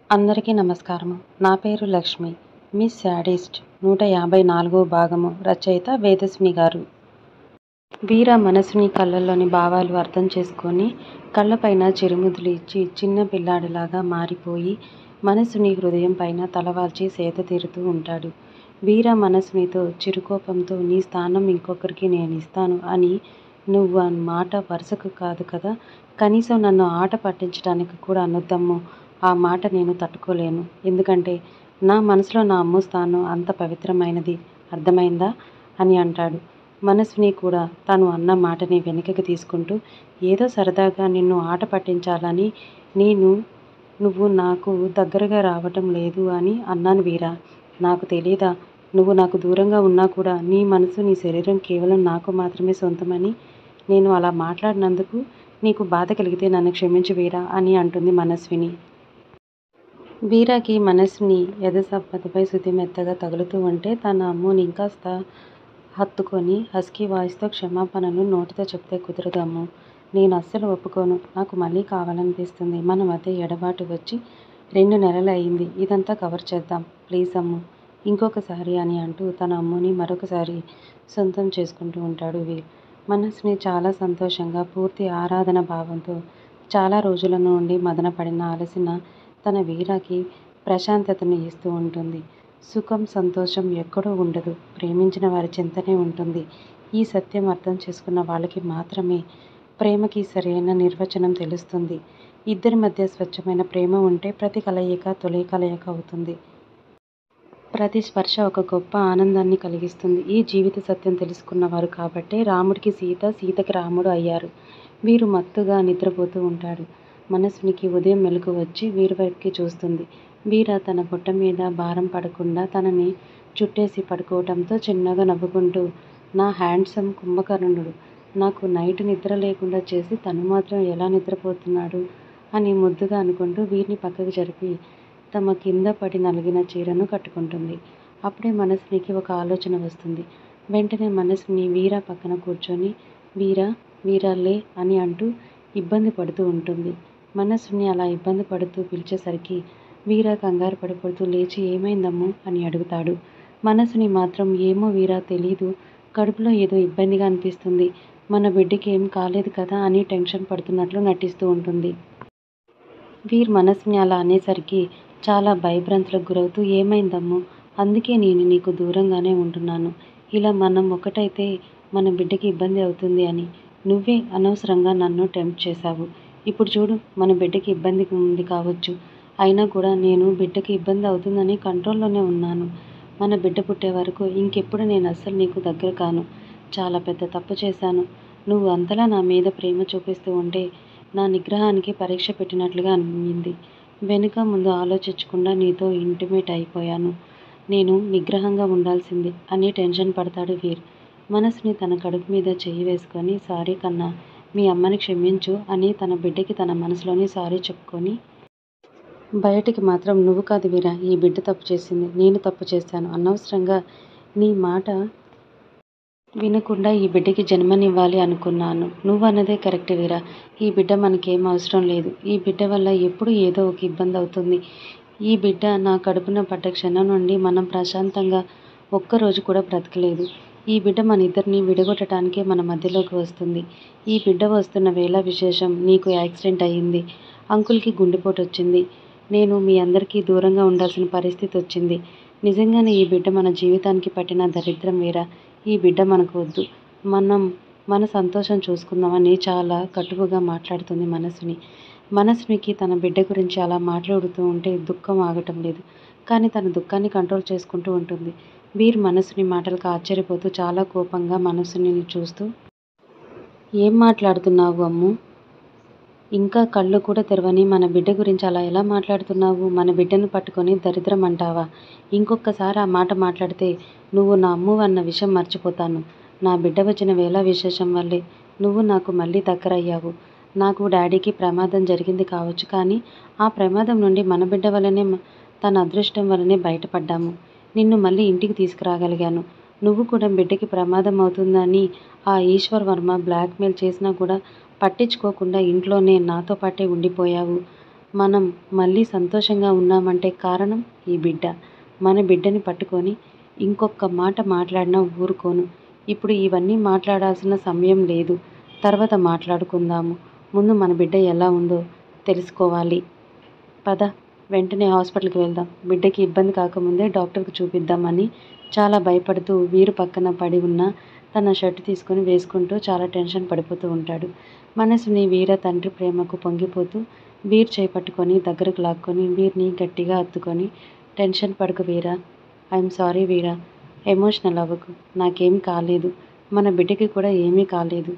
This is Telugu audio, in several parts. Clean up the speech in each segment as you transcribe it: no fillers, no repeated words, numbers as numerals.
అందరికీ నమస్కారము. నా పేరు లక్ష్మి. మిస్ శాడిస్ట్ 154వ భాగము. రచయిత వేదస్విని గారు. వీర మనసుని కళ్ళల్లోని భావాలు అర్థం చేసుకొని కళ్ళపైన చిరుముద్దులు ఇచ్చి చిన్న పిల్లాడిలాగా మారిపోయి మనసుని హృదయం పైన తలవాల్చి సేద తీరుతూ ఉంటాడు. వీర మనసునితో చిరుకోపంతో నీ స్థానం ఇంకొకరికి నేనిస్తాను అని నువ్వు మాట వరుసకు కాదు కదా, కనీసం నన్ను ఆట పట్టించడానికి కూడా అనొద్దమ్మో. ఆ మాట నేను తట్టుకోలేను. ఎందుకంటే నా మనసులో నా అమ్మ స్థానం అంత పవిత్రమైనది. అర్థమైందా అని అంటాడు. మనస్విని కూడా తను అన్న మాటని వెనుకకి తీసుకుంటూ ఏదో సరదాగా నిన్ను ఆట పట్టించాలని నువ్వు నాకు దగ్గరగా రావటం లేదు అని అన్నాను వీరా. నాకు తెలీదా నువ్వు నాకు దూరంగా ఉన్నా కూడా నీ మనసు నీ శరీరం కేవలం నాకు మాత్రమే సొంతమని. నేను అలా మాట్లాడినందుకు నీకు బాధ కలిగితే నన్ను క్షమించు వీరా అని అంటుంది మనస్విని. వీరాకి మనస్విని ఎదసబ్బతపై శృతి మెత్తగా తగులుతూ ఉంటే తన అమ్ముని ఇంకాస్త హత్తుకొని హస్కీ వాయిస్తో క్షమాపణలు నోటితో చెప్తే కుదరదు అమ్ము. నేను అస్సలు ఒప్పుకోను. నాకు మళ్ళీ కావాలనిపిస్తుంది. మన మధ్య ఎడబాటు వచ్చి 2 నెలలు అయింది. ఇదంతా కవర్ చేద్దాం ప్లీజ్ అమ్ము, ఇంకొకసారి అని అంటూ తన అమ్ముని మరొకసారి సొంతం చేసుకుంటూ ఉంటాడు వీర్. మనస్విని చాలా సంతోషంగా పూర్తి ఆరాధన భావంతో చాలా రోజుల నుండి మదన పడిన అలసిన తన వీరాకి ప్రశాంతతను ఇస్తూ ఉంటుంది. సుఖం సంతోషం ఎక్కడో ఉండదు, ప్రేమించిన వారి చింతనే ఉంటుంది. ఈ సత్యం అర్థం చేసుకున్న వాళ్ళకి మాత్రమే ప్రేమకి సరైన నిర్వచనం తెలుస్తుంది. ఇద్దరి మధ్య స్వచ్ఛమైన ప్రేమ ఉంటే ప్రతి కలయిక తొలి కలయిక అవుతుంది. ప్రతి స్పర్శ ఒక గొప్ప ఆనందాన్ని కలిగిస్తుంది. ఈ జీవిత సత్యం తెలుసుకున్నవారు కాబట్టే రాముడికి సీత, సీతకి రాముడు అయ్యారు. వీరు మత్తుగా నిద్రపోతూ ఉంటాడు. మనస్వినికి ఉదయం మెలకు వచ్చి వీరి వైపుకి చూస్తుంది. వీర తన పొట్ట మీద భారం పడకుండా తనని చుట్టేసి పడుకోవటంతో చిన్నగా నవ్వుకుంటూ నా హ్యాండ్సమ్ కుంభకర్ణుడు నాకు నైట్ నిద్ర లేకుండా చేసి తను మాత్రం ఎలా నిద్రపోతున్నాడు అని ముద్దుగా అనుకుంటూ వీరిని పక్కకు జరిపి తమ కింద పడి నలిగిన చీరను కట్టుకుంటుంది. అప్పుడే మనస్వినికి ఒక ఆలోచన వస్తుంది. వెంటనే మనస్విని వీర పక్కన కూర్చొని వీరాలే అని అంటూ ఇబ్బంది పడుతూ ఉంటుంది. మనస్విని అలా ఇబ్బంది పడుతూ పిలిచేసరికి వీర కంగారు పడిపోతూ లేచి ఏమైందమ్ము అని అడుగుతాడు. మనస్విని మాత్రం ఏమో వీరా తెలీదు, కడుపులో ఏదో ఇబ్బందిగా అనిపిస్తుంది, మన బిడ్డకి ఏం కాలేదు కదా అని టెన్షన్ పడుతున్నట్లు నటిస్తూ ఉంటుంది. వీర్ మనస్విని అలా అనేసరికి చాలా భయభ్రాంతులకు గురవుతూ ఏమైందమ్ము, అందుకే నేను నీకు దూరంగానే ఉంటున్నాను. ఇలా మనం ఒకటైతే మన బిడ్డకి ఇబ్బంది అవుతుంది అని నువ్వే అనవసరంగా నన్ను టెంప్ట్ చేశావు. ఇప్పుడు చూడు మన బిడ్డకి ఇబ్బంది ఉంది కావచ్చు, అయినా కూడా నేను బిడ్డకి ఇబ్బంది అవుతుందని కంట్రోల్లోనే ఉన్నాను. మన బిడ్డ పుట్టే వరకు ఇంకెప్పుడు నేను అస్సలు నీకు దగ్గర కాను. చాలా పెద్ద తప్పు చేశాను. నువ్వు అంతలా నా మీద ప్రేమ చూపిస్తూ ఉంటే నా నిగ్రహానికి పరీక్ష పెట్టినట్లుగా అనిపించింది. వెనుక ముందు ఆలోచించకుండా నీతో ఇంటిమేట్ అయిపోయాను. నేను నిగ్రహంగా ఉండాల్సింది అని టెన్షన్ పడతాడు వీర్. మనస్విని తన కడుపు మీద చెయ్యి వేసుకొని సారీ కన్నా, మీ అమ్మని క్షమించు అని తన బిడ్డకి తన మనసులోని సారీ చెప్పుకొని బయటికి మాత్రం నువ్వు కాదు వీరా ఈ బిడ్డ తప్పు చేసింది, నేను తప్పు చేశాను. అనవసరంగా నీ మాట వినకుండా ఈ బిడ్డకి జన్మనివ్వాలి అనుకున్నాను. నువ్వు అన్నదే కరెక్ట్ వీరా. ఈ బిడ్డ మనకేం అవసరం లేదు. ఈ బిడ్డ వల్ల ఎప్పుడు ఏదో ఒక ఇబ్బంది అవుతుంది. ఈ బిడ్డ నా కడుపున పడ్డ క్షణం నుండి మనం ప్రశాంతంగా ఒక్కరోజు కూడా బ్రతకలేదు. ఈ బిడ్డ మన ఇద్దరిని విడగొట్టడానికే మన మధ్యలోకి వస్తుంది. ఈ బిడ్డ వస్తున్న వేళ విశేషం. నీకు యాక్సిడెంట్ అయ్యింది, అంకుల్కి గుండెపోటు వచ్చింది, నేను మీ అందరికీ దూరంగా ఉండాల్సిన పరిస్థితి వచ్చింది. నిజంగానే ఈ బిడ్డ మన జీవితానికి పట్టిన దరిద్రం వీరా. ఈ బిడ్డ మనకు వద్దు, మనం మన సంతోషం చూసుకుందామని చాలా కటువుగా మాట్లాడుతుంది మనస్విని. మనస్వినికి తన బిడ్డ గురించి అలా మాట్లాడుతూ ఉంటే దుఃఖం ఆగటం లేదు. కానీ తన దుఃఖాన్ని కంట్రోల్ చేసుకుంటూ ఉంటుంది. వీర్ మనస్విని మాటలకు ఆశ్చర్యపోతూ చాలా కోపంగా మనస్విని చూస్తూ ఏం మాట్లాడుతున్నావు అమ్ము, ఇంకా కళ్ళు కూడా తెరవని మన బిడ్డ గురించి అలా ఎలా మాట్లాడుతున్నావు? మన బిడ్డను పట్టుకొని దరిద్రం అంటావా? ఇంకొకసారి ఆ మాట మాట్లాడితే నువ్వు నా అమ్ము అన్న విషయం మర్చిపోతాను. నా బిడ్డ వచ్చిన వేళ విశేషం వల్లే నువ్వు నాకు మళ్ళీ దగ్గరయ్యావు. నాకు డాడీకి ప్రమాదం జరిగింది కావచ్చు, కానీ ఆ ప్రమాదం నుండి మన బిడ్డ వల్లనే తన అదృష్టం వల్లనే బయటపడ్డాము. నిన్ను మళ్ళీ ఇంటికి తీసుకురాగలిగాను. నువ్వు కూడా బిడ్డకి ప్రమాదం అవుతుందని ఆ ఈశ్వర్ వర్మ బ్లాక్మెయిల్ చేసినా కూడా పట్టించుకోకుండా ఇంట్లోనే నాతో పాటే ఉండిపోయావు. మనం మళ్ళీ సంతోషంగా ఉన్నామంటే కారణం ఈ బిడ్డ. మన బిడ్డని పట్టుకొని ఇంకొక మాట మాట్లాడినా ఊరుకోను. ఇప్పుడు ఇవన్నీ మాట్లాడాల్సిన సమయం లేదు. తర్వాత మాట్లాడుకుందాము. ముందు మన బిడ్డ ఎలా ఉందో తెలుసుకోవాలి. పద, వెంటనే హాస్పిటల్కి వెళ్దాం. బిడ్డకి ఇబ్బంది కాకముందే డాక్టర్కి చూపిద్దామని చాలా భయపడుతూ వీరు పక్కన పడి ఉన్న తన షర్ట్ తీసుకొని వేసుకుంటూ చాలా టెన్షన్ పడిపోతూ ఉంటాడు. మనసుని వీర తండ్రి ప్రేమకు పొంగిపోతూ వీర్ చేపట్టుకొని దగ్గరకు లాక్కొని వీరిని గట్టిగా హత్తుకొని, టెన్షన్ పడకు వీరా, ఐఎమ్ సారీ వీరా, ఎమోషనల్ అవ్వకు, నాకేం కాలేదు, మన బిడ్డకి కూడా ఏమీ కాలేదు.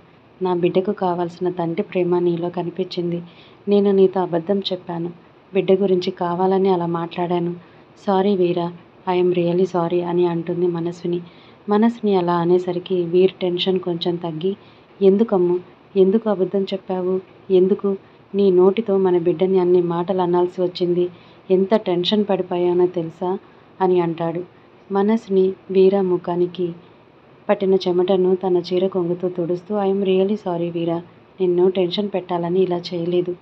నా బిడ్డకు కావాల్సిన తండ్రి ప్రేమ నీలో కనిపించింది. నేను నీతో అబద్ధం చెప్పాను. బిడ్డ గురించి కావాలని అలా మాట్లాడాను. Sorry Veera, I'm really sorry అని అంటుంది మనసుని. మనసుని అలా అనేసరికి వీర్ టెన్షన్ కొంచెం తగ్గి, ఎందుకమ్ము, ఎందుకు అబద్ధం చెప్పావు, ఎందుకు నీ నోటితో మన బిడ్డని అన్ని మాటలు అనాల్సి వచ్చింది, ఎంత టెన్షన్ పడిపోయానో తెలుసా అని అంటాడు. మనసుని వీరా ముఖానికి పట్టిన చెమటను తన చీర కొంగుతో తుడుస్తూ, ఐఎమ్ రియలీ సారీ వీరా, నిన్ను టెన్షన్ పెట్టాలని ఇలా చేయలేదు.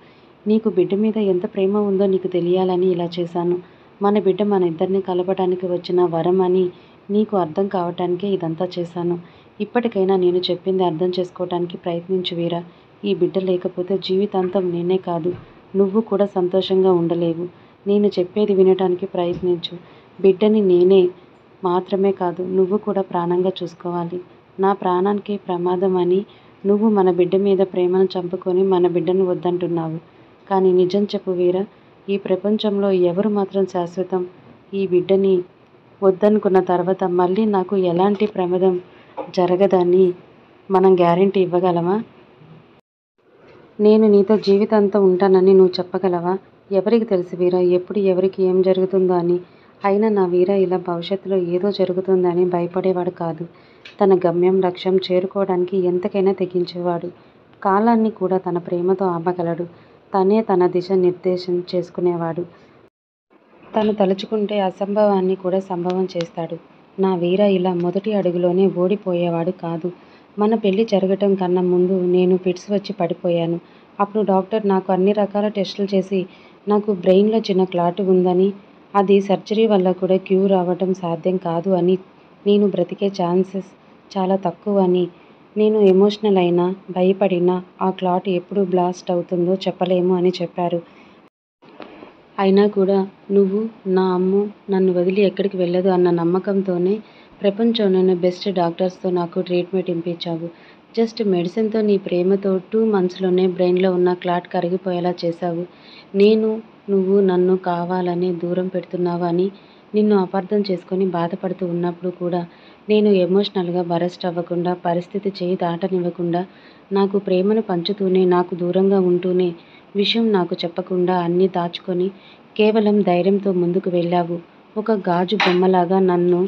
నీకు బిడ్డ మీద ఎంత ప్రేమ ఉందో నీకు తెలియాలని ఇలా చేశాను. మన బిడ్డ మన ఇద్దరిని కలపడానికి వచ్చిన వరం అని నీకు అర్థం కావటానికే ఇదంతా చేశాను. ఇప్పటికైనా నేను చెప్పింది అర్థం చేసుకోవటానికి ప్రయత్నించు వీరా. ఈ బిడ్డ లేకపోతే జీవితాంతం నేనే కాదు, నువ్వు కూడా సంతోషంగా ఉండలేవు. నేను చెప్పేది వినటానికి ప్రయత్నించు. బిడ్డని నేనే మాత్రమే కాదు, నువ్వు కూడా ప్రాణంగా చూసుకోవాలి. నా ప్రాణానికి ప్రమాదం అని నువ్వు మన బిడ్డ మీద ప్రేమను చంపుకొని మన బిడ్డను వద్దంటున్నావు. కానీ నిజం చెప్పు వీరా, ఈ ప్రపంచంలో ఎవరు మాత్రం శాశ్వతం? ఈ బిడ్డని వద్దనుకున్న తర్వాత మళ్ళీ నాకు ఎలాంటి ప్రమాదం జరగదని మనం గ్యారెంటీ ఇవ్వగలమా? నేను నీతో జీవితాంతం ఉంటానని నువ్వు చెప్పగలవా? ఎవరికి తెలుసు వీరా, ఎప్పుడు ఎవరికి ఏం జరుగుతుందో అని. అయినా నా వీర ఇలా భవిష్యత్తులో ఏదో జరుగుతుందని భయపడేవాడు కాదు. తన గమ్యం లక్ష్యం చేరుకోవడానికి ఎంతకైనా తెగించేవాడు. కాలాన్ని కూడా తన ప్రేమతో ఆపగలడు. తనే తన దిశ నిర్దేశం చేసుకునేవాడు. తను తలుచుకుంటే అసంభవాన్ని కూడా సంభవం చేస్తాడు. నా వీర ఇలా మొదటి అడుగులోనే ఓడిపోయేవాడు కాదు. మన పెళ్లి జరగటం కన్నా ముందు నేను ఫిట్స్ వచ్చి పడిపోయాను. అప్పుడు డాక్టర్ నాకు అన్ని రకాల టెస్టులు చేసి నాకు బ్రెయిన్లో చిన్న క్లాట్ ఉందని, అది సర్జరీ వల్ల కూడా క్యూర్ అవ్వటం సాధ్యం కాదు అని, నేను బ్రతికే ఛాన్సెస్ చాలా తక్కువ అని, నేను ఎమోషనల్ అయినా భయపడినా ఆ క్లాట్ ఎప్పుడు బ్లాస్ట్ అవుతుందో చెప్పలేము అని చెప్పారు. అయినా కూడా నువ్వు నా అమ్ము నన్ను వదిలి ఎక్కడికి వెళ్ళదు అన్న నమ్మకంతోనే ప్రపంచంలోనే బెస్ట్ డాక్టర్స్తో నాకు ట్రీట్మెంట్ ఇప్పించావు. జస్ట్ మెడిసిన్తో నీ ప్రేమతో 2 మంత్స్లోనే బ్రెయిన్లో ఉన్న క్లాట్ కరిగిపోయేలా చేశావు. నువ్వు నన్ను కావాలని దూరం పెడుతున్నావు అని నిన్ను అపార్థం చేసుకొని బాధపడుతూ ఉన్నప్పుడు కూడా నేను ఎమోషనల్గా బరస్ట్ అవ్వకుండా, పరిస్థితి చేయి దాటనివ్వకుండా, నాకు ప్రేమను పంచుతూనే నాకు దూరంగా ఉంటూనే, విషయం నాకు చెప్పకుండా అన్నీ దాచుకొని కేవలం ధైర్యంతో ముందుకు వెళ్ళావు. ఒక గాజు బొమ్మలాగా నన్ను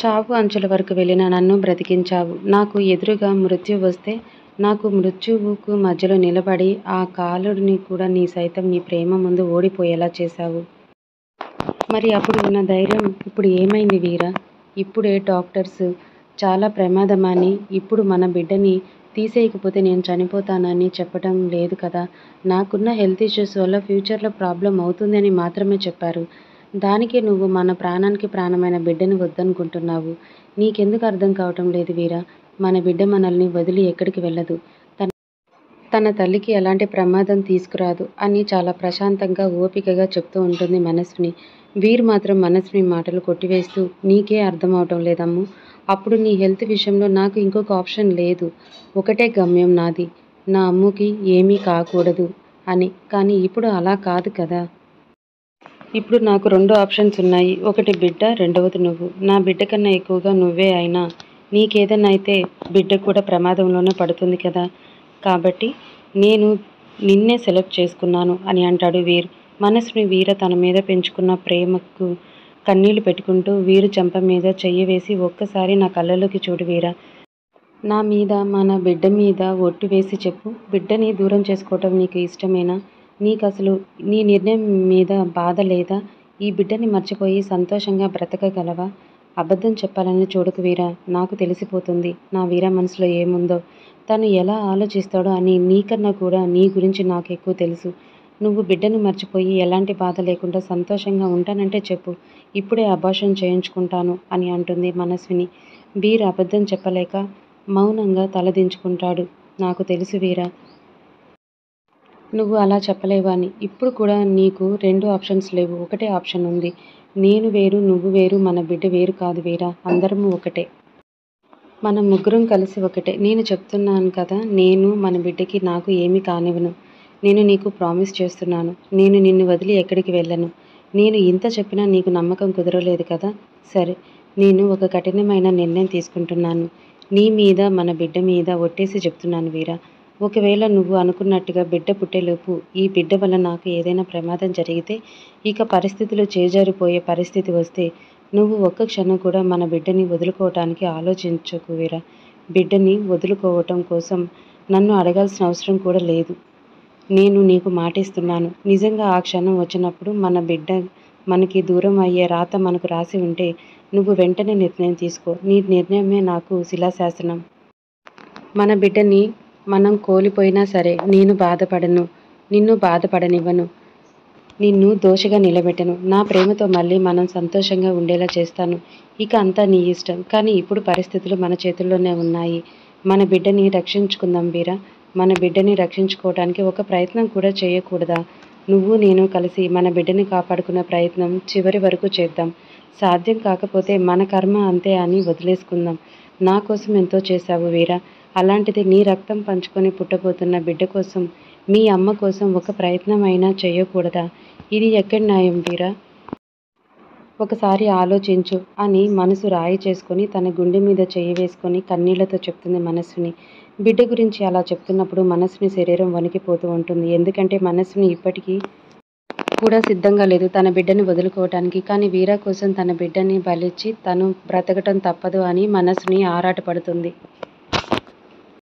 చావు అంచుల వరకు వెళ్ళిన నన్ను బ్రతికించావు. నాకు ఎదురుగా మృత్యు వస్తే నాకు మృత్యువుకు మధ్యలో నిలబడి ఆ కాలుడిని కూడా నీ సైతం నీ ప్రేమ ముందు ఓడిపోయేలా చేశావు. మరి అప్పుడు ఉన్న ధైర్యం ఇప్పుడు ఏమైంది వీరా? ఇప్పుడే డాక్టర్స్ చాలా ప్రమాదమని, ఇప్పుడు మన బిడ్డని తీసేయకపోతే నేను చనిపోతానని చెప్పడం లేదు కదా. నాకున్న హెల్త్ ఇష్యూస్ వల్ల ఫ్యూచర్లో ప్రాబ్లం అవుతుందని మాత్రమే చెప్పారు. దానికి నువ్వు మన ప్రాణానికి ప్రాణమైన బిడ్డని వద్దనుకుంటున్నావు. నీకెందుకు అర్థం కావటం లేదు వీరా? మన బిడ్డ మనల్ని వదిలి ఎక్కడికి వెళ్ళదు. తన తల్లికి ఎలాంటి ప్రమాదం తీసుకురాదు అని చాలా ప్రశాంతంగా ఓపికగా చెప్తూ ఉంటుంది మనస్విని. వీరు మాత్రం మనస్విని మాటలు కొట్టివేస్తూ, నీకే అర్థం అవటం లేదమ్ము. అప్పుడు నీ హెల్త్ విషయంలో నాకు ఇంకొక ఆప్షన్ లేదు. ఒకటే గమ్యం నాది, నా అమ్ముకి ఏమీ కాకూడదు అని. కానీ ఇప్పుడు అలా కాదు కదా. ఇప్పుడు నాకు 2 ఆప్షన్స్ ఉన్నాయి. ఒకటి బిడ్డ, రెండవది నువ్వు. నా బిడ్డ కన్నా ఎక్కువగా నువ్వే అయినా నీకేదైనా అయితే బిడ్డ కూడా ప్రమాదంలోనే పడుతుంది కదా. కాబట్టి నేను నిన్నే సెలెక్ట్ చేసుకున్నాను అని అంటాడు వీర్. మనసుని వీర తన మీద పెంచుకున్న ప్రేమకు కన్నీళ్లు పెట్టుకుంటూ వీరు చెంప మీద చెయ్యి వేసి, ఒక్కసారి నా కళ్ళలోకి చూడు వీరా. నా మీద, మన బిడ్డ మీద ఒట్టు వేసి చెప్పు. బిడ్డని దూరం చేసుకోవటం నీకు ఇష్టమేనా? నీకు అసలు నీ నిర్ణయం మీద బాధ లేదా? ఈ బిడ్డని మర్చిపోయి సంతోషంగా బ్రతకగలవా? అబద్ధం చెప్పాలని చూడకు వీరా. నాకు తెలిసిపోతుంది నా వీర మనసులో ఏముందో, తను ఎలా ఆలోచిస్తాడో అని. నీకన్నా కూడా నీ గురించి నాకు ఎక్కువ తెలుసు. నువ్వు బిడ్డను మర్చిపోయి ఎలాంటి బాధ లేకుండా సంతోషంగా ఉంటానంటే చెప్పు, ఇప్పుడే అబార్షన్ చేయించుకుంటాను అని అంటుంది మనస్విని. వీర అబద్ధం చెప్పలేక మౌనంగా తలదించుకుంటాడు. నాకు తెలుసు వీరా, నువ్వు అలా చెప్పలేవు అని. ఇప్పుడు కూడా నీకు 2 ఆప్షన్స్ లేవు. ఒకటే ఆప్షన్ ఉంది. నేను వేరు, నువ్వు వేరు, మన బిడ్డ వేరు కాదు వీరా. అందరము ఒకటే. మనం ముగ్గురం కలిసి ఒకటే. నేను చెప్తున్నాను కదా, నేను మన బిడ్డకి నాకు ఏమీ కానివ్వను. నేను నీకు ప్రామిస్ చేస్తున్నాను. నేను నిన్ను వదిలి ఎక్కడికి వెళ్ళను. నేను ఇంత చెప్పినా నీకు నమ్మకం కుదరలేదు కదా. సరే, నేను ఒక కఠినమైన నిర్ణయం తీసుకుంటున్నాను. నీ మీద, మన బిడ్డ మీద ఒట్టేసి చెప్తున్నాను వీరా. ఒకవేళ నువ్వు అనుకున్నట్టుగా బిడ్డ పుట్టేలోపు ఈ బిడ్డ వల్ల నాకు ఏదైనా ప్రమాదం జరిగితే, ఇక పరిస్థితులు చేజారిపోయే పరిస్థితి వస్తే, నువ్వు ఒక్క క్షణం కూడా మన బిడ్డని వదులుకోవటానికి ఆలోచించకు వీరా. బిడ్డని వదులుకోవటం కోసం నన్ను అడగాల్సిన అవసరం కూడా లేదు. నేను నీకు మాటిస్తున్నాను. నిజంగా ఆ క్షణం వచ్చినప్పుడు మన బిడ్డ మనకి దూరం అయ్యే రాత మనకు రాసి ఉంటే, నువ్వు వెంటనే నిర్ణయం తీసుకో. నీ నిర్ణయమే నాకు శిలాశాసనం. మన బిడ్డని మనం కోల్పోయినా సరే నేను బాధపడను. నిన్ను బాధపడనివ్వను. నిన్ను దోషిగా నిలబెట్టను. నా ప్రేమతో మళ్ళీ మనం సంతోషంగా ఉండేలా చేస్తాను. ఇక అంతా నీ ఇష్టం. కానీ ఇప్పుడు పరిస్థితులు మన చేతుల్లోనే ఉన్నాయి. మన బిడ్డని రక్షించుకుందాం వీరా. మన బిడ్డని రక్షించుకోవడానికి ఒక ప్రయత్నం కూడా చేయకూడదా? నువ్వు నేను కలిసి మన బిడ్డని కాపాడుకునే ప్రయత్నం చివరి వరకు చేద్దాం. సాధ్యం కాకపోతే మన కర్మ అంతే అని వదిలేసుకుందాం. నా కోసం ఎంతో చేశావు వీరా. అలాంటిది నీ రక్తం పంచుకొని పుట్టబోతున్న బిడ్డ కోసం, మీ అమ్మ కోసం ఒక ప్రయత్నం అయినా చేయకూడదా? ఇది ఎక్కడి న్యాయం వీరా? ఒకసారి ఆలోచించు అని మనసు రాయి చేసుకొని తన గుండె మీద చెయ్యి వేసుకొని కన్నీళ్లతో చెప్తుంది మనస్విని. బిడ్డ గురించి అలా చెప్తున్నప్పుడు మనస్విని శరీరం వణికిపోతూ ఉంటుంది. ఎందుకంటే మనస్విని ఇప్పటికీ కూడా సిద్ధంగా లేదు తన బిడ్డని వదులుకోవటానికి. కానీ వీరా కోసం తన బిడ్డని బలిచ్చి తను బ్రతకటం తప్పదు అని మనస్విని ఆరాటపడుతుంది.